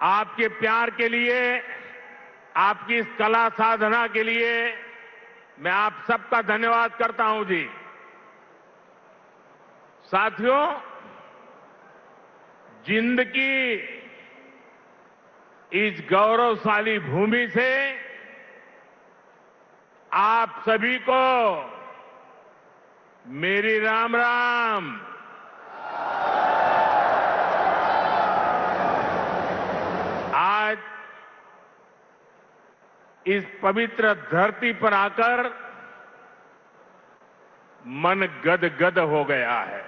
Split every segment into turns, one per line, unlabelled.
आपके प्यार के लिए, आपकी इस कला साधना के लिए मैं आप सबका धन्यवाद करता हूं जी। साथियों, जिंद की इस गौरवशाली भूमि से आप सभी को मेरी राम राम। आज इस पवित्र धरती पर आकर मन गदगद हो गया है।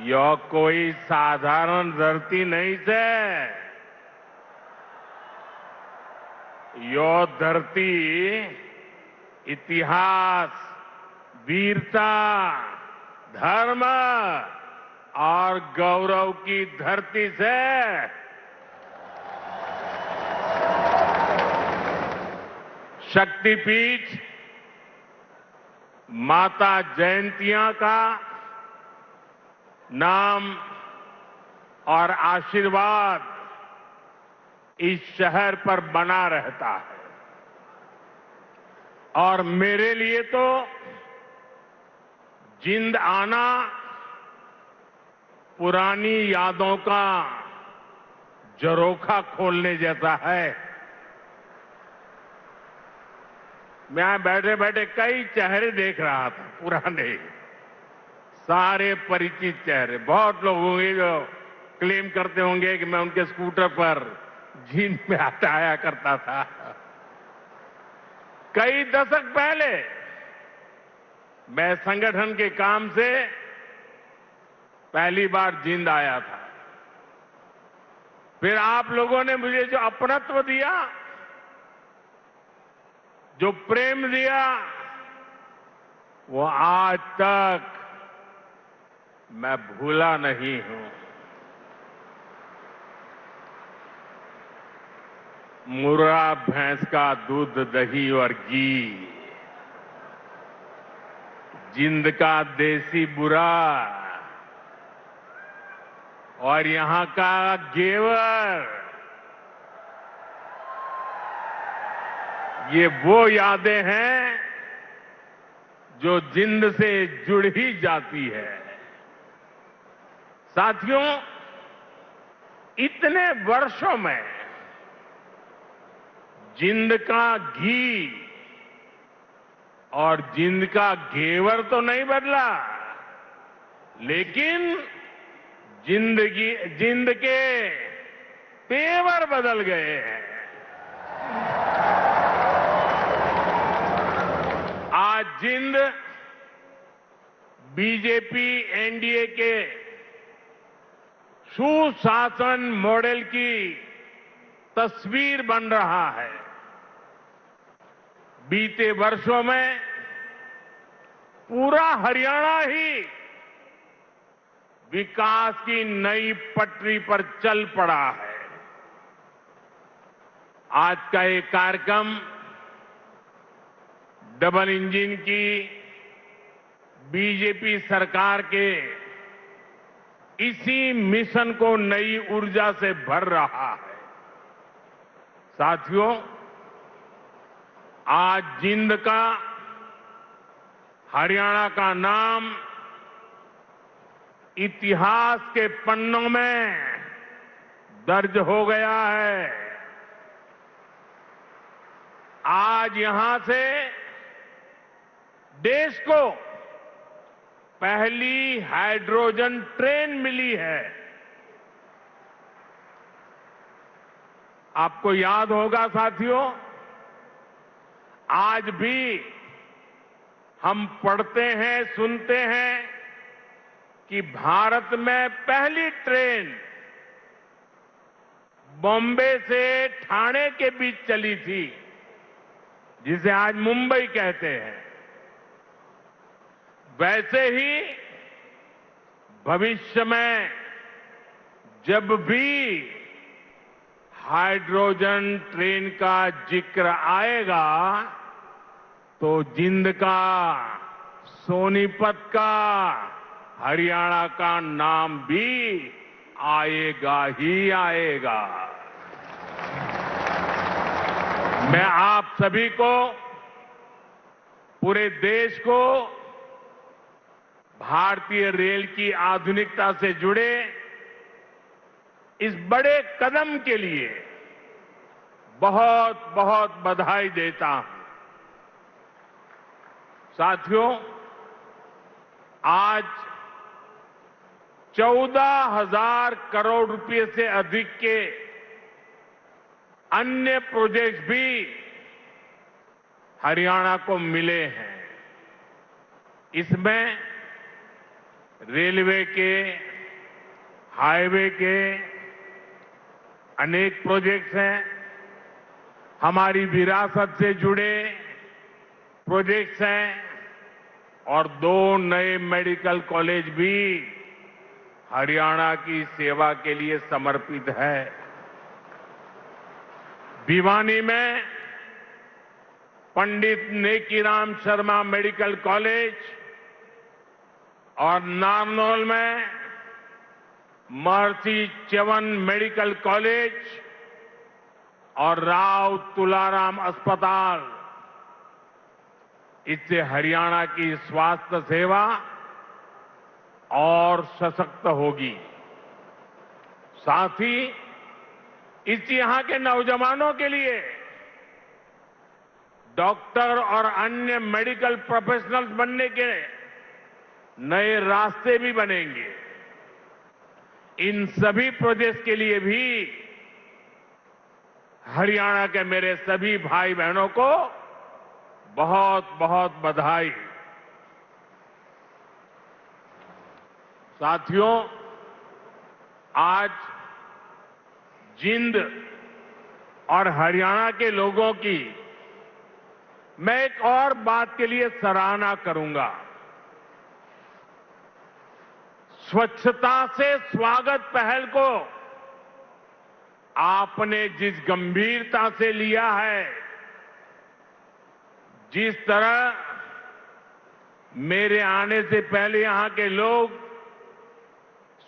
यह कोई साधारण धरती नहीं से, यह धरती इतिहास, वीरता, धर्म और गौरव की धरती से शक्तिपीठ माता जयंतिया का नाम और आशीर्वाद इस शहर पर बना रहता है। और मेरे लिए तो जिंद आना पुरानी यादों का झरोखा खोलने जैसा है। मैं बैठे बैठे कई चेहरे देख रहा था, पुराने, सारे परिचित चेहरे। बहुत लोग होंगे जो क्लेम करते होंगे कि मैं उनके स्कूटर पर जींद में आया करता था। कई दशक पहले मैं संगठन के काम से पहली बार जींद आया था। फिर आप लोगों ने मुझे जो अपनत्व दिया, जो प्रेम दिया, वो आज तक मैं भूला नहीं हूं। मुर्रा भैंस का दूध, दही और घी, जिंद का देसी बुरा और यहां का घेवर, ये वो यादें हैं जो जिंद से जुड़ ही जाती है। साथियों, इतने वर्षों में जिंद का घी और जिंद का घेवर तो नहीं बदला, लेकिन जिंद के तेवर बदल गए हैं। आज जिंद बीजेपी एनडीए के सुशासन मॉडल की तस्वीर बन रहा है। बीते वर्षों में पूरा हरियाणा ही विकास की नई पटरी पर चल पड़ा है। आज का ये कार्यक्रम डबल इंजन की बीजेपी सरकार के इसी मिशन को नई ऊर्जा से भर रहा है। साथियों, आज जिंद का, हरियाणा का नाम इतिहास के पन्नों में दर्ज हो गया है। आज यहां से देश को पहली हाइड्रोजन ट्रेन मिली है। आपको याद होगा साथियों, आज भी हम पढ़ते हैं, सुनते हैं कि भारत में पहली ट्रेन बॉम्बे से ठाणे के बीच चली थी, जिसे आज मुंबई कहते हैं। वैसे ही भविष्य में जब भी हाइड्रोजन ट्रेन का जिक्र आएगा तो जिंद का, सोनीपत का, हरियाणा का नाम भी आएगा ही आएगा। मैं आप सभी को, पूरे देश को भारतीय रेल की आधुनिकता से जुड़े इस बड़े कदम के लिए बहुत बहुत बधाई देता हूं। साथियों, आज 14,000 करोड़ रुपए से अधिक के अन्य प्रोजेक्ट्स भी हरियाणा को मिले हैं। इसमें रेलवे के, हाईवे के अनेक प्रोजेक्ट्स हैं, हमारी विरासत से जुड़े प्रोजेक्ट्स हैं और 2 नए मेडिकल कॉलेज भी हरियाणा की सेवा के लिए समर्पित है। भिवानी में पंडित नेकीराम शर्मा मेडिकल कॉलेज और नारनौल में महर्षि च्यवन मेडिकल कॉलेज और राव तुलाराम अस्पताल, इससे हरियाणा की स्वास्थ्य सेवा और सशक्त होगी। साथ ही इससे यहां के नौजवानों के लिए डॉक्टर और अन्य मेडिकल प्रोफेशनल्स बनने के नए रास्ते भी बनेंगे। इन सभी प्रोजेक्ट्स के लिए भी हरियाणा के मेरे सभी भाई बहनों को बहुत बहुत बधाई। साथियों, आज जिंद और हरियाणा के लोगों की मैं एक और बात के लिए सराहना करूंगा। स्वच्छता से स्वागत पहल को आपने जिस गंभीरता से लिया है, जिस तरह मेरे आने से पहले यहां के लोग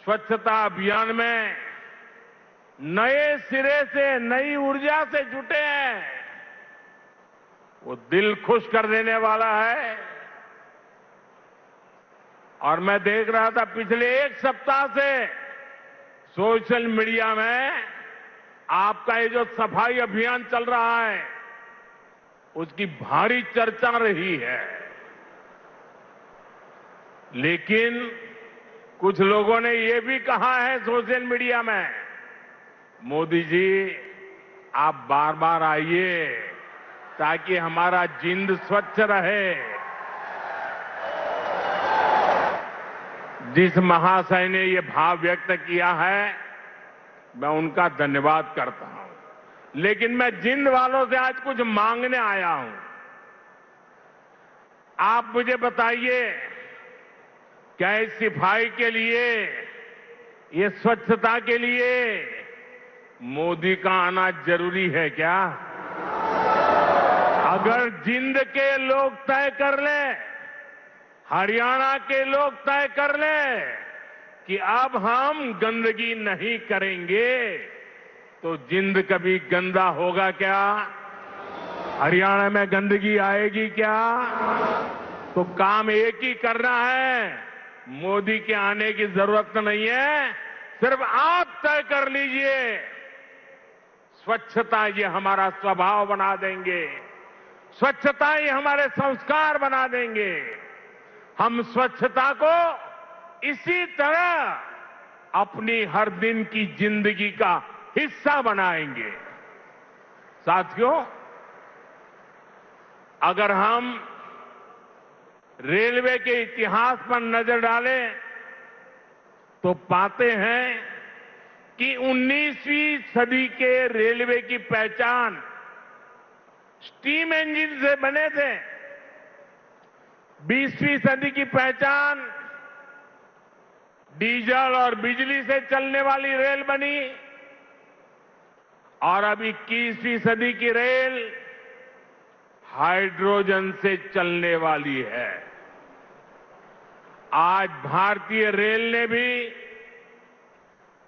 स्वच्छता अभियान में नए सिरे से, नई ऊर्जा से जुटे हैं, वो दिल खुश कर देने वाला है। और मैं देख रहा था पिछले 1 सप्ताह से सोशल मीडिया में आपका ये जो सफाई अभियान चल रहा है, उसकी भारी चर्चा रही है। लेकिन कुछ लोगों ने ये भी कहा है सोशल मीडिया में, मोदी जी आप बार बार आइए ताकि हमारा जिंद स्वच्छ रहे। जिस महाशय ने ये भाव व्यक्त किया है, मैं उनका धन्यवाद करता हूं। लेकिन मैं जिंद वालों से आज कुछ मांगने आया हूं। आप मुझे बताइए, क्या इस सफाई के लिए, ये स्वच्छता के लिए मोदी का आना जरूरी है क्या? अगर जिंद के लोग तय कर लें, हरियाणा के लोग तय कर लें कि अब हम गंदगी नहीं करेंगे, तो जिंद कभी गंदा होगा क्या? हरियाणा में गंदगी आएगी क्या? तो काम एक ही करना है, मोदी के आने की जरूरत नहीं है, सिर्फ आप तय कर लीजिए। स्वच्छता ये हमारा स्वभाव बना देंगे, स्वच्छता ये हमारे संस्कार बना देंगे। हम स्वच्छता को इसी तरह अपनी हर दिन की जिंदगी का हिस्सा बनाएंगे। साथियों, अगर हम रेलवे के इतिहास पर नजर डालें तो पाते हैं कि 19वीं सदी के रेलवे की पहचान स्टीम इंजन से बने थे। 20वीं सदी की पहचान डीजल और बिजली से चलने वाली रेल बनी और अब 21वीं सदी की रेल हाइड्रोजन से चलने वाली है। आज भारतीय रेल ने भी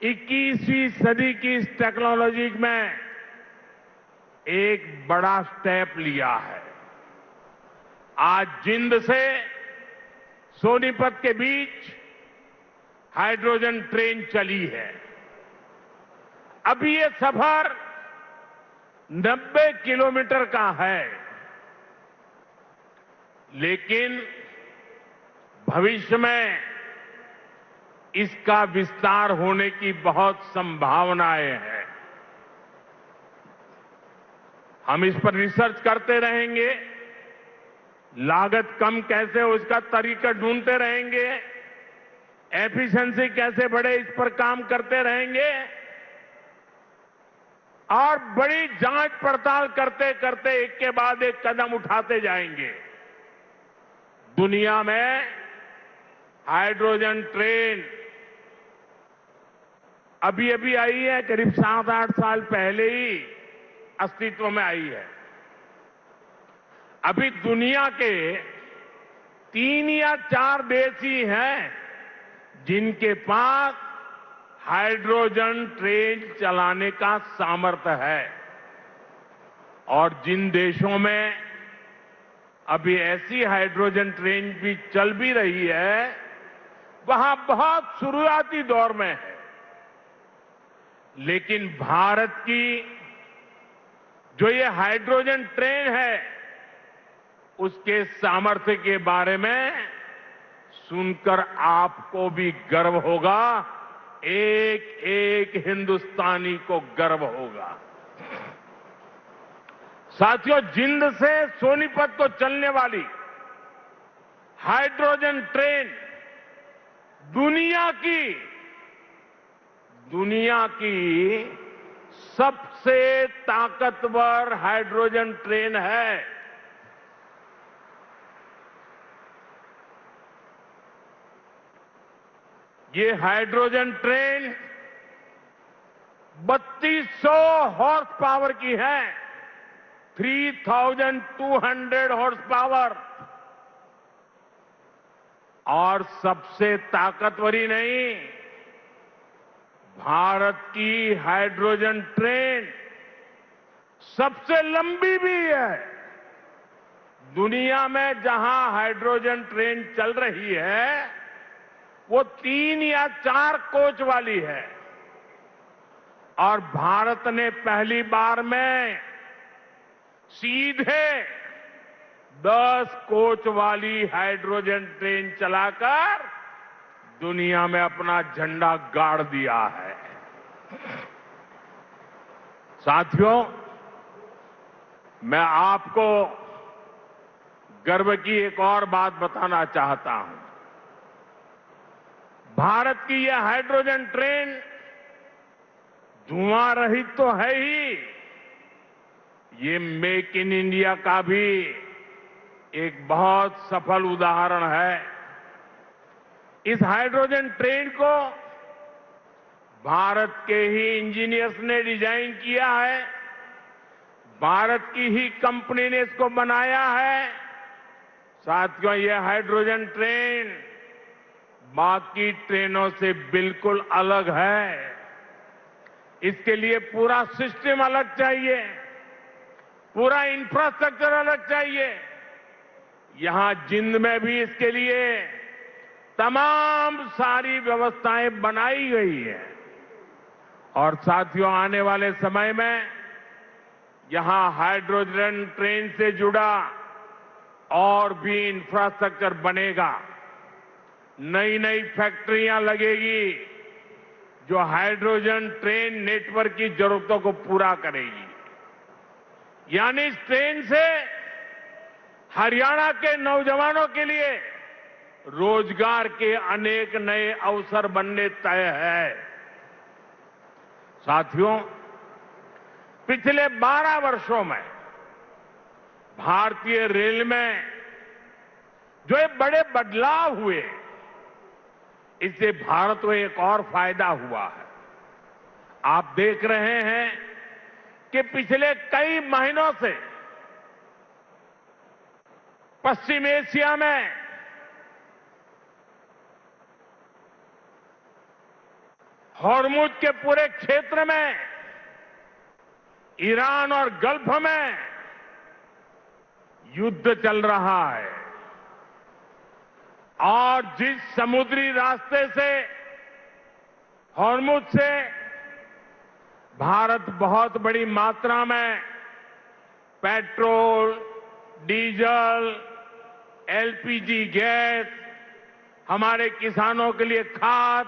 21वीं सदी की इस टेक्नोलॉजी में एक बड़ा स्टेप लिया है। आज जिंद से सोनीपत के बीच हाइड्रोजन ट्रेन चली है। अभी ये सफर 90 किलोमीटर का है, लेकिन भविष्य में इसका विस्तार होने की बहुत संभावनाएं हैं। हम इस पर रिसर्च करते रहेंगे, लागत कम कैसे हो इसका तरीका ढूंढते रहेंगे, एफिशिएंसी कैसे बढ़े इस पर काम करते रहेंगे और बड़ी जांच पड़ताल करते करते एक के बाद एक कदम उठाते जाएंगे। दुनिया में हाइड्रोजन ट्रेन अभी अभी आई है, करीब 7-8 साल पहले ही अस्तित्व में आई है। अभी दुनिया के 3 या 4 देश ही हैं जिनके पास हाइड्रोजन ट्रेन चलाने का सामर्थ्य है, और जिन देशों में अभी ऐसी हाइड्रोजन ट्रेन भी चल भी रही है, वहां बहुत शुरुआती दौर में है। लेकिन भारत की जो ये हाइड्रोजन ट्रेन है, उसके सामर्थ्य के बारे में सुनकर आपको भी गर्व होगा, एक एक हिंदुस्तानी को गर्व होगा। साथियों, जिंद से सोनीपत को चलने वाली हाइड्रोजन ट्रेन दुनिया की सबसे ताकतवर हाइड्रोजन ट्रेन है। ये हाइड्रोजन ट्रेन 3200 हॉर्स पावर की है, 3200 हॉर्स पावर। और सबसे ताकतवर ही नहीं, भारत की हाइड्रोजन ट्रेन सबसे लंबी भी है। दुनिया में जहां हाइड्रोजन ट्रेन चल रही है, वो 3 या 4 कोच वाली है, और भारत ने पहली बार में सीधे 10 कोच वाली हाइड्रोजन ट्रेन चलाकर दुनिया में अपना झंडा गाड़ दिया है। साथियों, मैं आपको गर्व की एक और बात बताना चाहता हूं। भारत की यह हाइड्रोजन ट्रेन धुआं रहित तो है ही, ये मेक इन इंडिया का भी एक बहुत सफल उदाहरण है। इस हाइड्रोजन ट्रेन को भारत के ही इंजीनियर्स ने डिजाइन किया है, भारत की ही कंपनी ने इसको बनाया है। साथियों, यह हाइड्रोजन ट्रेन बाकी ट्रेनों से बिल्कुल अलग है। इसके लिए पूरा सिस्टम अलग चाहिए, पूरा इंफ्रास्ट्रक्चर अलग चाहिए। यहां जिंद में भी इसके लिए तमाम सारी व्यवस्थाएं बनाई गई है, और साथियों, आने वाले समय में यहां हाइड्रोजन ट्रेन से जुड़ा और भी इंफ्रास्ट्रक्चर बनेगा। नई नई फैक्ट्रियां लगेगी जो हाइड्रोजन ट्रेन नेटवर्क की जरूरतों को पूरा करेगी। यानी इस ट्रेन से हरियाणा के नौजवानों के लिए रोजगार के अनेक नए अवसर बनने तय है। साथियों, पिछले 12 वर्षों में भारतीय रेल में जो ये बड़े बदलाव हुए, इससे भारत को एक और फायदा हुआ है। आप देख रहे हैं कि पिछले कई महीनों से पश्चिम एशिया में हॉर्मुज के पूरे क्षेत्र में, ईरान और गल्फ में युद्ध चल रहा है और जिस समुद्री रास्ते से, हॉर्मुज से भारत बहुत बड़ी मात्रा में पेट्रोल, डीजल, एलपीजी गैस, हमारे किसानों के लिए खाद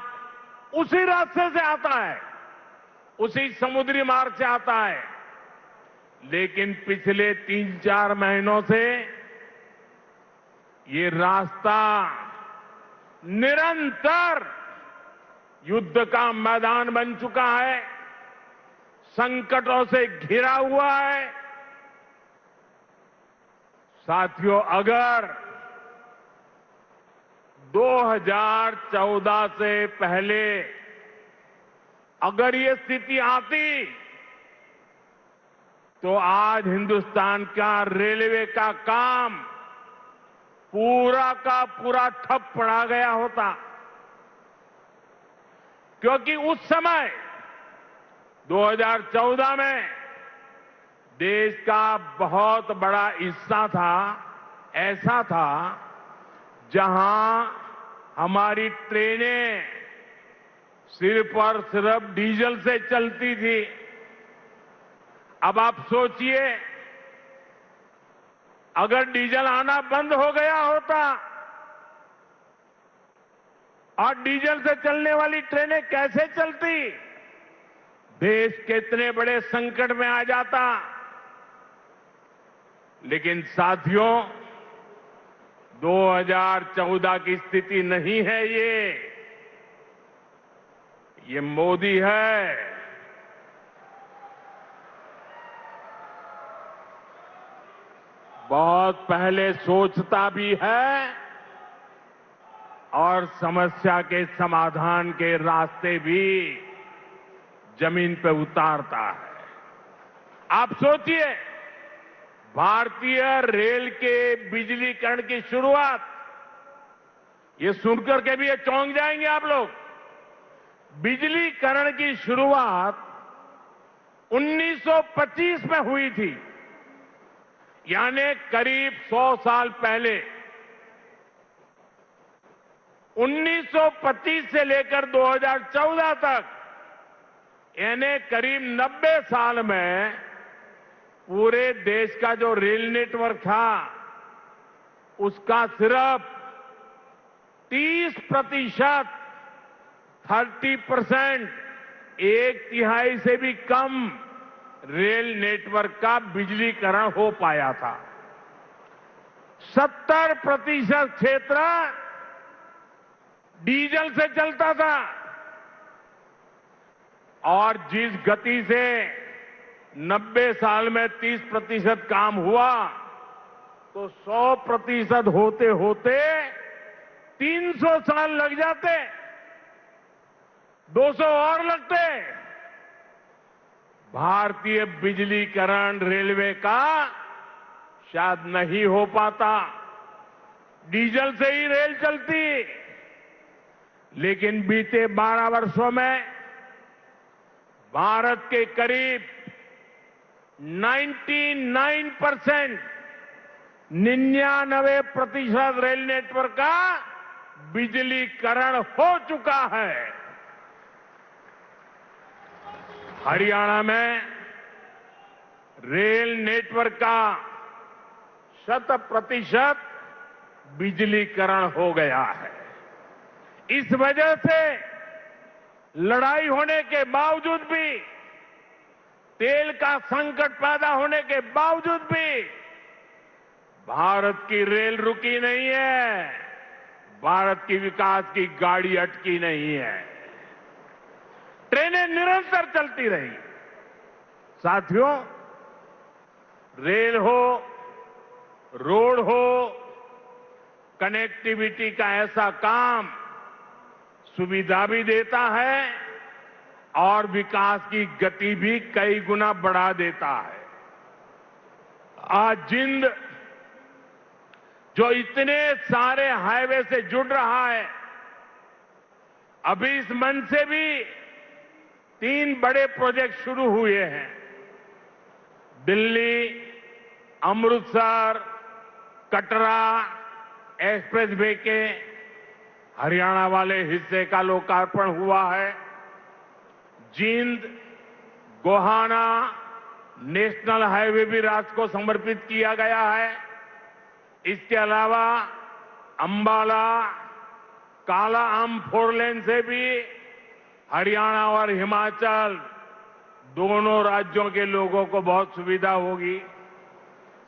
उसी रास्ते से आता है, उसी समुद्री मार्ग से आता है। लेकिन पिछले 3-4 महीनों से ये रास्ता निरंतर युद्ध का मैदान बन चुका है, संकटों से घिरा हुआ है। साथियों, अगर 2014 से पहले अगर ये स्थिति आती तो आज हिंदुस्तान का रेलवे का काम पूरा का पूरा ठप पड़ा गया होता, क्योंकि उस समय 2014 में देश का बहुत बड़ा हिस्सा था, ऐसा था जहां हमारी ट्रेनें सिर्फ और सिर्फ डीजल से चलती थी। अब आप सोचिए, अगर डीजल आना बंद हो गया होता और डीजल से चलने वाली ट्रेनें कैसे चलती, देश कितने बड़े संकट में आ जाता। लेकिन साथियों, 2014 की स्थिति नहीं है ये मोदी है। बहुत पहले सोचता भी है और समस्या के समाधान के रास्ते भी जमीन पे उतारता है। आप सोचिए, भारतीय रेल के बिजलीकरण की शुरुआत, ये सुनकर के भी ये चौंक जाएंगे आप लोग। बिजलीकरण की शुरुआत 1925 में हुई थी, यानी करीब 100 साल पहले। 1925 से लेकर 2014 तक, यानी करीब 90 साल में पूरे देश का जो रेल नेटवर्क था उसका सिर्फ 30%, 30%, 1/3 से भी कम रेल नेटवर्क का बिजलीकरण हो पाया था। 70% क्षेत्र डीजल से चलता था और जिस गति से 90 साल में 30% काम हुआ तो 100% होते होते 300 साल लग जाते, 200 और लगते। भारतीय बिजलीकरण रेलवे का शायद नहीं हो पाता, डीजल से ही रेल चलती। लेकिन बीते 12 वर्षों में भारत के करीब 99% रेल नेटवर्क का बिजलीकरण हो चुका है। हरियाणा में रेल नेटवर्क का 100% बिजलीकरण हो गया है। इस वजह से लड़ाई होने के बावजूद भी, तेल का संकट पैदा होने के बावजूद भी भारत की रेल रुकी नहीं है, भारत की विकास की गाड़ी अटकी नहीं है, ट्रेनें निरंतर चलती रही। साथियों, रेल हो, रोड हो, कनेक्टिविटी का ऐसा काम सुविधा भी देता है और विकास की गति भी कई गुना बढ़ा देता है। आज जिंद जो इतने सारे हाईवे से जुड़ रहा है, अभी इस मंच से भी 3 बड़े प्रोजेक्ट शुरू हुए हैं। दिल्ली, अमृतसर, कटरा एक्सप्रेस वे के हरियाणा वाले हिस्से का लोकार्पण हुआ है। जींद, गोहाना नेशनल हाईवे भी राष्ट्र को समर्पित किया गया है। इसके अलावा अंबाला, काला आम 4 लेन से भी हरियाणा और हिमाचल दोनों राज्यों के लोगों को बहुत सुविधा होगी।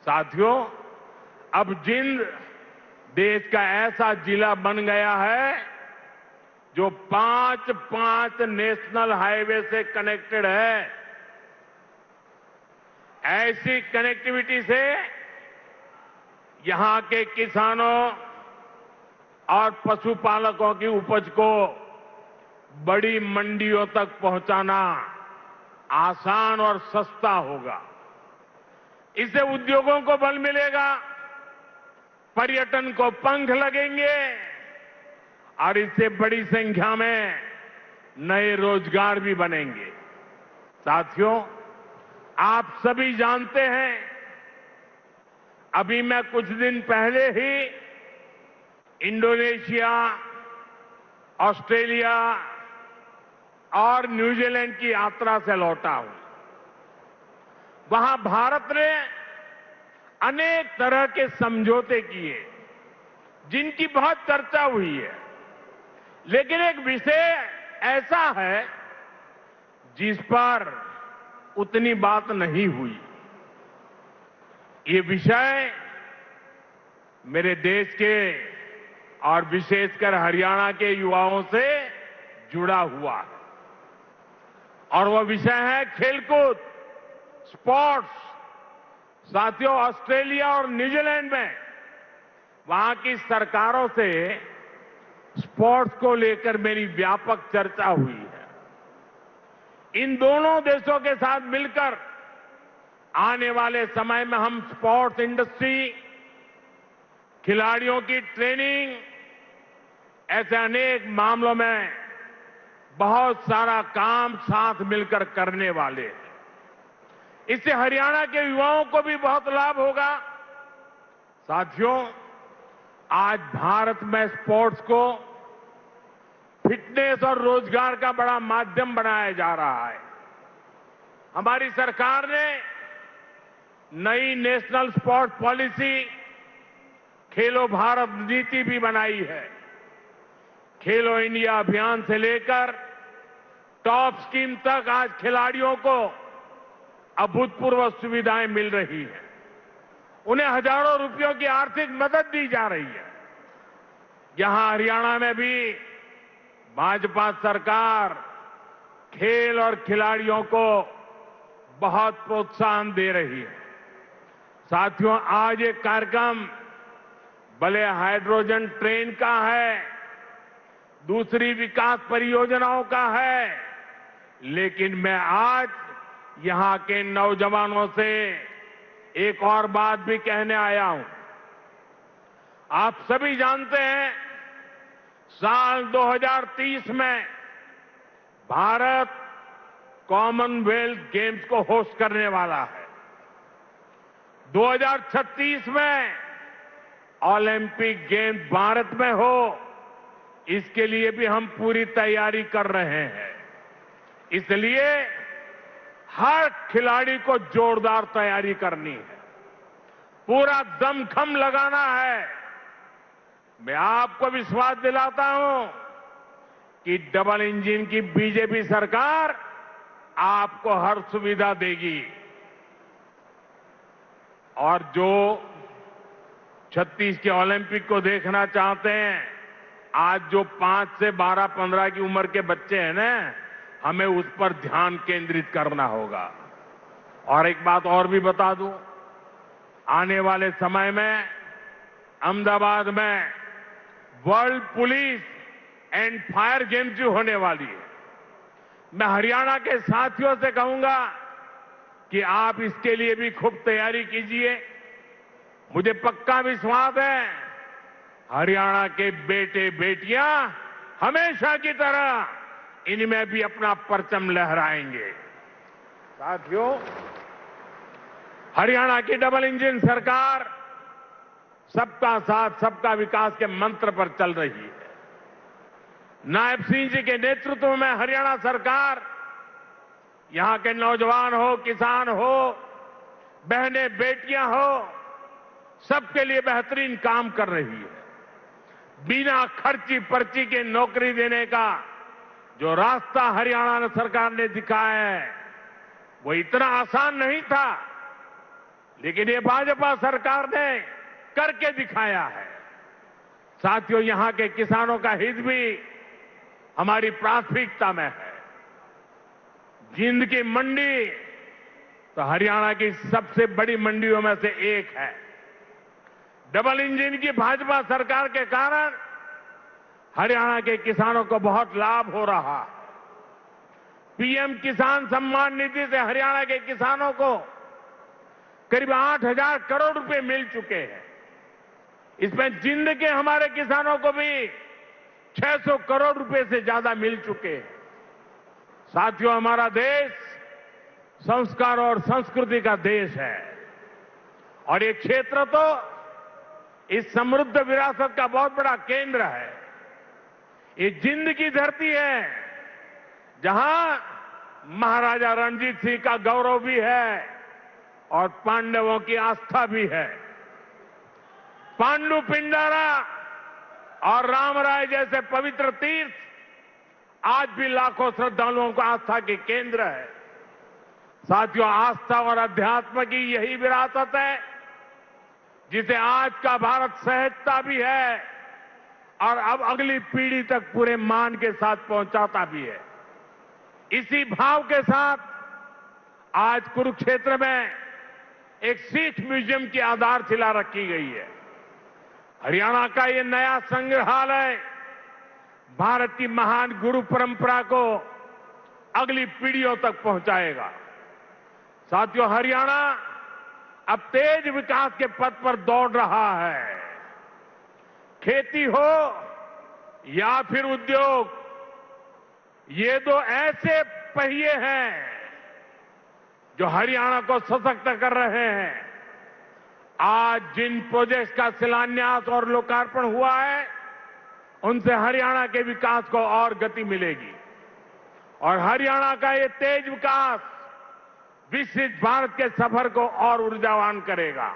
साथियों, अब जींद देश का ऐसा जिला बन गया है जो 5 नेशनल हाईवे से कनेक्टेड है। ऐसी कनेक्टिविटी से यहां के किसानों और पशुपालकों की उपज को बड़ी मंडियों तक पहुंचाना आसान और सस्ता होगा। इससे उद्योगों को बल मिलेगा, पर्यटन को पंख लगेंगे और इससे बड़ी संख्या में नए रोजगार भी बनेंगे। साथियों, आप सभी जानते हैं, अभी मैं कुछ दिन पहले ही इंडोनेशिया, ऑस्ट्रेलिया और न्यूजीलैंड की यात्रा से लौटा हूं। वहां भारत ने अनेक तरह के समझौते किए जिनकी बहुत चर्चा हुई है, लेकिन एक विषय ऐसा है जिस पर उतनी बात नहीं हुई। ये विषय मेरे देश के और विशेषकर हरियाणा के युवाओं से जुड़ा हुआ है और वह विषय है खेलकूद, स्पोर्ट्स। साथियों, ऑस्ट्रेलिया और न्यूजीलैंड में वहां की सरकारों से स्पोर्ट्स को लेकर मेरी व्यापक चर्चा हुई है। इन दोनों देशों के साथ मिलकर आने वाले समय में हम स्पोर्ट्स इंडस्ट्री, खिलाड़ियों की ट्रेनिंग, ऐसे अनेक मामलों में बहुत सारा काम साथ मिलकर करने वाले हैं। इससे हरियाणा के युवाओं को भी बहुत लाभ होगा। साथियों, आज भारत में स्पोर्ट्स को फिटनेस और रोजगार का बड़ा माध्यम बनाया जा रहा है। हमारी सरकार ने नई नेशनल स्पोर्ट्स पॉलिसी, खेलो भारत नीति भी बनाई है। खेलो इंडिया अभियान से लेकर टॉप स्कीम तक आज खिलाड़ियों को अभूतपूर्व सुविधाएं मिल रही हैं। उन्हें हजारों रुपयों की आर्थिक मदद दी जा रही है। यहां हरियाणा में भी भाजपा सरकार खेल और खिलाड़ियों को बहुत प्रोत्साहन दे रही है। साथियों, आज ये कार्यक्रम भले हाइड्रोजन ट्रेन का है, दूसरी विकास परियोजनाओं का है, लेकिन मैं आज यहां के नौजवानों से एक और बात भी कहने आया हूं। आप सभी जानते हैं, साल 2030 में भारत कॉमनवेल्थ गेम्स को होस्ट करने वाला है। 2036 में ओलंपिक गेम्स भारत में हो, इसके लिए भी हम पूरी तैयारी कर रहे हैं। इसलिए हर खिलाड़ी को जोरदार तैयारी करनी है, पूरा दमखम लगाना है। मैं आपको विश्वास दिलाता हूं कि डबल इंजन की बीजेपी सरकार आपको हर सुविधा देगी और जो 36 के ओलंपिक को देखना चाहते हैं, आज जो 5 से 12-15 की उम्र के बच्चे हैं ना, हमें उस पर ध्यान केंद्रित करना होगा। और एक बात और भी बता दूं, आने वाले समय में अहमदाबाद में world police and fire games जो होने वाली है, मैं हरियाणा के साथियों से कहूंगा कि आप इसके लिए भी खूब तैयारी कीजिए। मुझे पक्का विश्वास है, हरियाणा के बेटे बेटियां हमेशा की तरह इनमें भी अपना परचम लहराएंगे। साथियों, हरियाणा की डबल इंजन सरकार सबका साथ सबका विकास के मंत्र पर चल रही है। नायब सिंह जी के नेतृत्व में हरियाणा सरकार यहां के नौजवान हो, किसान हो, बहनें बेटियां हो, सबके लिए बेहतरीन काम कर रही है। बिना खर्ची पर्ची के नौकरी देने का जो रास्ता हरियाणा सरकार ने दिखाया है वो इतना आसान नहीं था, लेकिन ये भाजपा सरकार ने करके दिखाया है। साथियों, यहां के किसानों का हित भी हमारी प्राथमिकता में है। जिंद की मंडी तो हरियाणा की सबसे बड़ी मंडियों में से एक है। डबल इंजन की भाजपा सरकार के कारण हरियाणा के किसानों को बहुत लाभ हो रहा है। पीएम किसान सम्मान निधि से हरियाणा के किसानों को करीब 8,000 करोड़ रुपए मिल चुके हैं। इसमें जिंद के हमारे किसानों को भी 600 करोड़ रुपए से ज्यादा मिल चुके हैं। साथियों, हमारा देश संस्कार और संस्कृति का देश है और ये क्षेत्र तो इस समृद्ध विरासत का बहुत बड़ा केंद्र है। ये जिंद की धरती है जहां महाराजा रणजीत सिंह का गौरव भी है और पांडवों की आस्था भी है। पांडु पिंडारा और रामराय जैसे पवित्र तीर्थ आज भी लाखों श्रद्धालुओं को आस्था के केंद्र है। साथियों, आस्था और अध्यात्म की यही विरासत है जिसे आज का भारत सहजता भी है और अब अगली पीढ़ी तक पूरे मान के साथ पहुंचाता भी है। इसी भाव के साथ आज कुरुक्षेत्र में एक सिख म्यूजियम की आधारशिला रखी गई है। हरियाणा का ये नया संग्रहालय भारत की महान गुरु परंपरा को अगली पीढ़ियों तक पहुंचाएगा। साथियों, हरियाणा अब तेज विकास के पथ पर दौड़ रहा है। खेती हो या फिर उद्योग, ये दो ऐसे पहिए हैं जो हरियाणा को सशक्त कर रहे हैं। आज जिन प्रोजेक्ट्स का शिलान्यास और लोकार्पण हुआ है उनसे हरियाणा के विकास को और गति मिलेगी और हरियाणा का ये तेज विकास विकसित भारत के सफर को और ऊर्जावान करेगा।